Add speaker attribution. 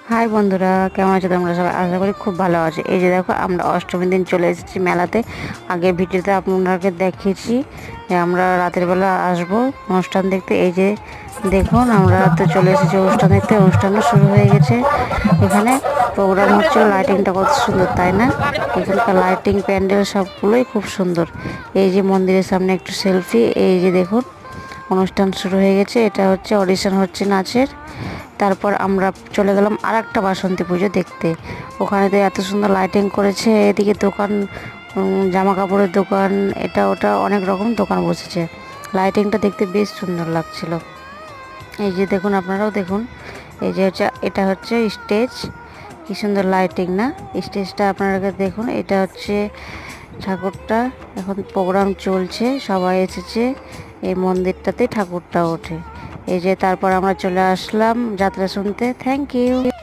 Speaker 1: High বন্ধুরা, কেমন আছো তোমরা সবাই? আশা করি খুব ভালো আছে। এই যে দেখো, আমরা অষ্টমীর দিন চলে এসেছি মেলাতে। আগে ভিডিওতে আপনাকে দেখিয়েছি যে আমরা রাতের বেলা আসবো অনুষ্ঠান দেখতে। এই যে দেখুন, আমরা তো চলে এসেছি অনুষ্ঠান দেখতে। অনুষ্ঠানও শুরু হয়ে গেছে। এখানে প্রোগ্রাম হচ্ছিল, লাইটিংটা কত সুন্দর তাই না? এখানকার লাইটিং প্যান্ডেল সবগুলোই খুব সুন্দর। এই যে মন্দিরের সামনে একটু সেলফি। এই যে দেখুন, অনুষ্ঠান শুরু হয়ে গেছে। এটা হচ্ছে অডিশন হচ্ছে নাচের। তারপর আমরা চলে গেলাম আর একটা বাসন্তী পুজো দেখতে। ওখানে তো এত সুন্দর লাইটিং করেছে। এদিকে দোকান, জামা কাপড়ের দোকান, এটা ওটা অনেক রকম দোকান বসেছে। লাইটিংটা দেখতে বেশ সুন্দর লাগছিল। এই যে দেখুন, আপনারাও দেখুন। এই যে হচ্ছে, এটা হচ্ছে স্টেজ। কি সুন্দর লাইটিং না? স্টেজটা আপনারা দেখুন। এটা হচ্ছে ঠাকুরটা, এখন প্রোগ্রাম চলছে, সবাই এসেছে এই মন্দিরটাতে ঠাকুরটা ওঠে। এই যে তারপর আমরা চলে আসলাম যাত্রা শুনতে। Thank you.